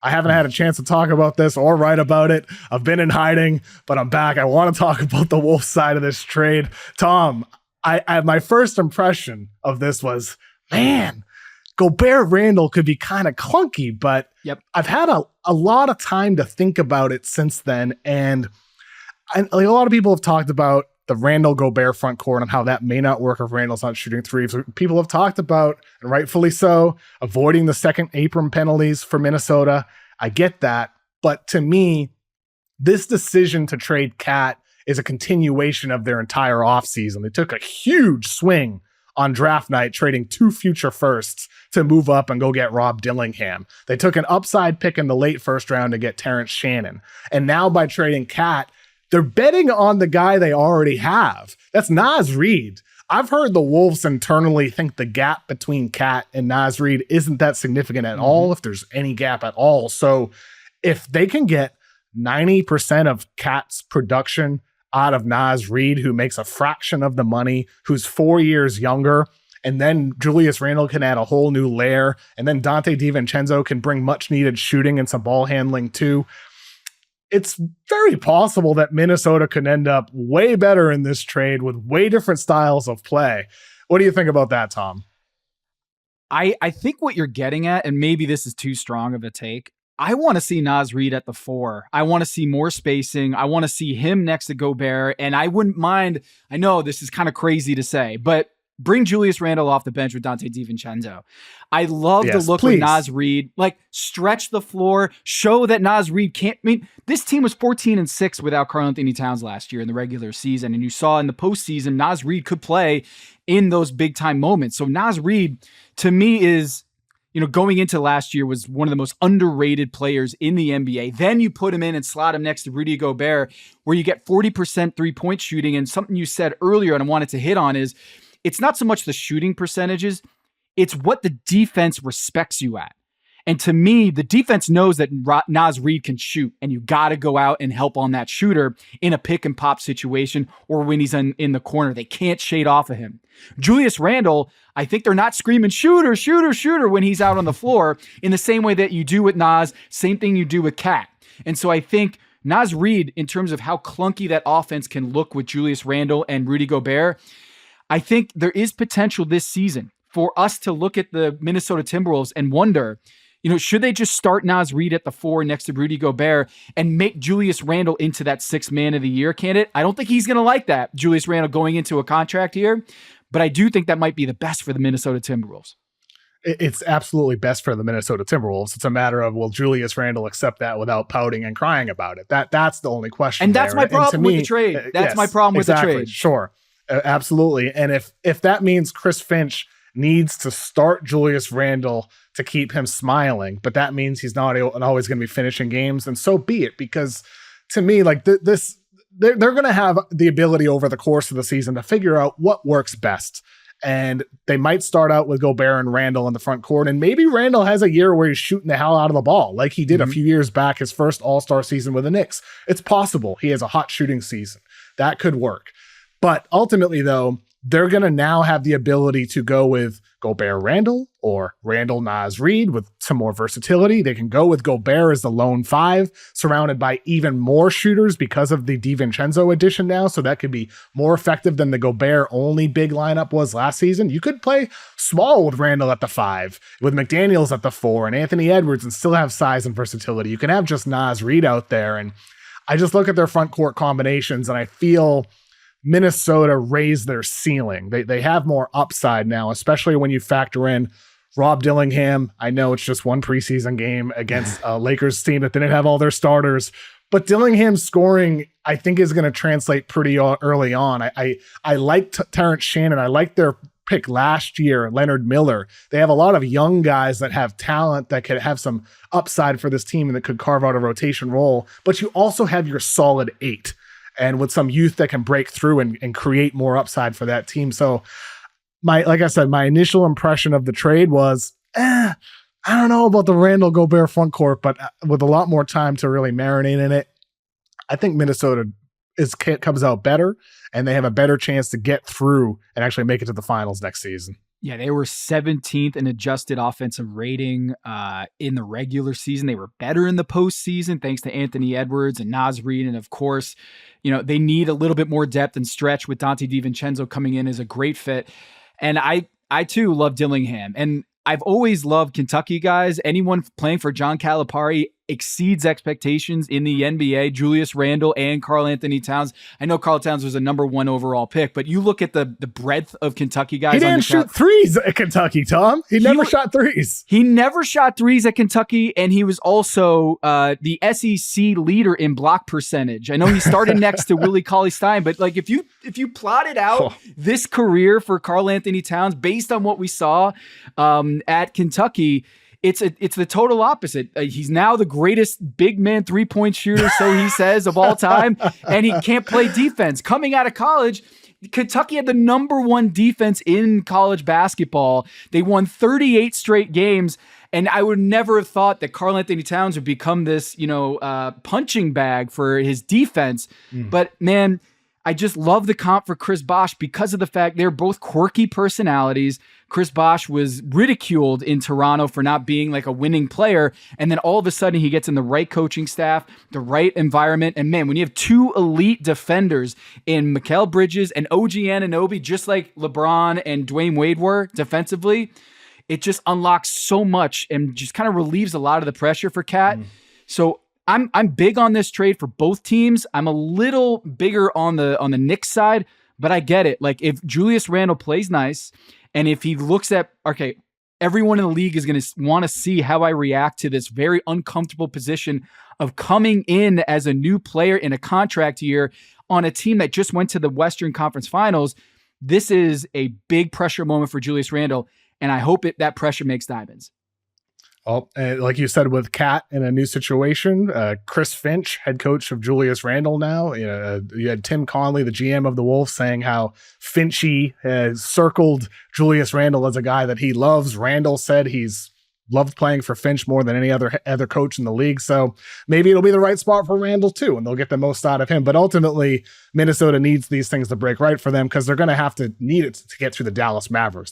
I haven't had a chance to talk about this or write about it. I've been in hiding, but I'm back. I want to talk about the Wolves side of this trade. Tom, I my first impression of this was, man, Gobert Randle could be kind of clunky, but yep. I've had a lot of time to think about it since then. And like a lot of people have talked about the Randle Gobert front court and how that may not work if Randle's not shooting threes. People have talked about, and rightfully so, avoiding the second apron penalties for Minnesota. I get that. But to me, this decision to trade Cat is a continuation of their entire offseason. They took a huge swing on draft night, trading 2 future firsts to move up and go get Rob Dillingham. They took an upside pick in the late first round to get Terrence Shannon. And now by trading Cat, they're betting on the guy they already have. That's Naz Reid. I've heard the Wolves internally think the gap between Cat and Naz Reid isn't that significant at all, if there's any gap at all. So if they can get 90% of Cat's production out of Naz Reid, who makes a fraction of the money, who's 4 years younger, and then Julius Randle can add a whole new layer, and then Dante DiVincenzo can bring much needed shooting and some ball handling too. It's very possible that Minnesota could end up way better in this trade with way different styles of play. What do you think about that, Tom? I think what you're getting at, and maybe this is too strong of a take, I want to see Naz Reid at the 4. I want to see more spacing. I want to see him next to Gobert, and I wouldn't mind, I know this is kind of crazy to say, but bring Julius Randle off the bench with Dante DiVincenzo. I love the look of Naz Reid. Like, stretch the floor, show that Naz Reid can't. I mean, this team was 14-6 without Karl-Anthony Towns last year in the regular season, and you saw in the postseason, Naz Reid could play in those big time moments. So Naz Reid, to me, is, going into last year, was one of the most underrated players in the NBA. Then you put him in and slot him next to Rudy Gobert, where you get 40% 3-point shooting. And something you said earlier, and I wanted to hit on, is it's not so much the shooting percentages, it's what the defense respects you at. And to me, the defense knows that Naz Reid can shoot, and you got to go out and help on that shooter in a pick and pop situation, or when he's in the corner. They can't shade off of him. Julius Randle, I think they're not screaming shooter, shooter, shooter when he's out on the floor in the same way that you do with Naz, same thing you do with Cat. And so I think Naz Reid, in terms of how clunky that offense can look with Julius Randle and Rudy Gobert, I think there is potential this season for us to look at the Minnesota Timberwolves and wonder, should they just start Naz Reid at the 4 next to Rudy Gobert and make Julius Randle into that 6th man of the year candidate? I don't think he's going to like that, Julius Randle going into a contract here, but I do think that might be the best for the Minnesota Timberwolves. It's absolutely best for the Minnesota Timberwolves. It's a matter of, will Julius Randle accept that without pouting and crying about it? That's the only question. And that's my problem with the trade. That's my problem with the trade. Sure. Absolutely. And if that means Chris Finch needs to start Julius Randle to keep him smiling, but that means he's not always going to be finishing games, and so be it. Because to me, like they're going to have the ability over the course of the season to figure out what works best. And they might start out with Gobert and Randle in the front court, and maybe Randle has a year where he's shooting the hell out of the ball, like he did a few years back, his first All-Star season with the Knicks. It's possible he has a hot shooting season. That could work. But ultimately, though, they're going to now have the ability to go with Gobert Randle or Randle Naz Reid with some more versatility. They can go with Gobert as the lone 5, surrounded by even more shooters because of the DiVincenzo addition now. So that could be more effective than the Gobert only big lineup was last season. You could play small with Randle at the 5, with McDaniels at the 4, and Anthony Edwards, and still have size and versatility. You can have just Naz Reid out there. And I just look at their front court combinations and I feel Minnesota raised their ceiling. They have more upside now, especially when you factor in Rob Dillingham. I know it's just one preseason game against a Lakers team that didn't have all their starters, but Dillingham's scoring, I think, is going to translate pretty early on. I like Terrence Shannon. I like their pick last year, Leonard Miller. They have a lot of young guys that have talent that could have some upside for this team and that could carve out a rotation role, but you also have your solid 8. And with some youth that can break through and create more upside for that team. So like I said, my initial impression of the trade was, I don't know about the Randle Gobert front court, but with a lot more time to really marinate in it, I think Minnesota comes out better, and they have a better chance to get through and actually make it to the finals next season. Yeah, they were 17th in adjusted offensive rating in the regular season. They were better in the postseason thanks to Anthony Edwards and Naz Reid. And of course, they need a little bit more depth and stretch with Dante DiVincenzo coming in as a great fit. And I too love Dillingham. And I've always loved Kentucky guys. Anyone playing for John Calipari exceeds expectations in the NBA. Julius Randle and Karl-Anthony Towns. I know Karl Towns was a number 1 overall pick, but you look at the breadth of Kentucky guys. He didn't shoot threes at Kentucky, Tom. He never shot threes. He never shot threes at Kentucky, and he was also the SEC leader in block percentage. I know he started next to Willie Cauley-Stein, but like if you plotted out this career for Karl-Anthony Towns based on what we saw at Kentucky, it's the total opposite. He's now the greatest big man 3-point shooter, so he says, of all time, and he can't play defense. Coming out of college, Kentucky had the number 1 defense in college basketball. They won 38 straight games, and I would never have thought that Karl-Anthony Towns would become this, punching bag for his defense. But man, I just love the comp for Chris Bosh because of the fact they're both quirky personalities. Chris Bosh was ridiculed in Toronto for not being like a winning player. And then all of a sudden he gets in the right coaching staff, the right environment. And man, when you have 2 elite defenders in Mikal Bridges and OG Anunoby, just like LeBron and Dwayne Wade were defensively, it just unlocks so much and just kind of relieves a lot of the pressure for Cat. So I'm big on this trade for both teams. I'm a little bigger on the Knicks side, but I get it. Like if Julius Randle plays nice, and if he looks at, okay, everyone in the league is going to want to see how I react to this very uncomfortable position of coming in as a new player in a contract year on a team that just went to the Western Conference Finals. This is a big pressure moment for Julius Randle, and I hope that pressure makes diamonds. Oh, like you said, with Cat in a new situation, Chris Finch, head coach of Julius Randle now. You had Tim Conley, the GM of the Wolves, saying how Finchy has circled Julius Randle as a guy that he loves. Randle said he's loved playing for Finch more than any other coach in the league. So maybe it'll be the right spot for Randle too, and they'll get the most out of him. But ultimately, Minnesota needs these things to break right for them because they're going to have to need it to get through the Dallas Mavericks.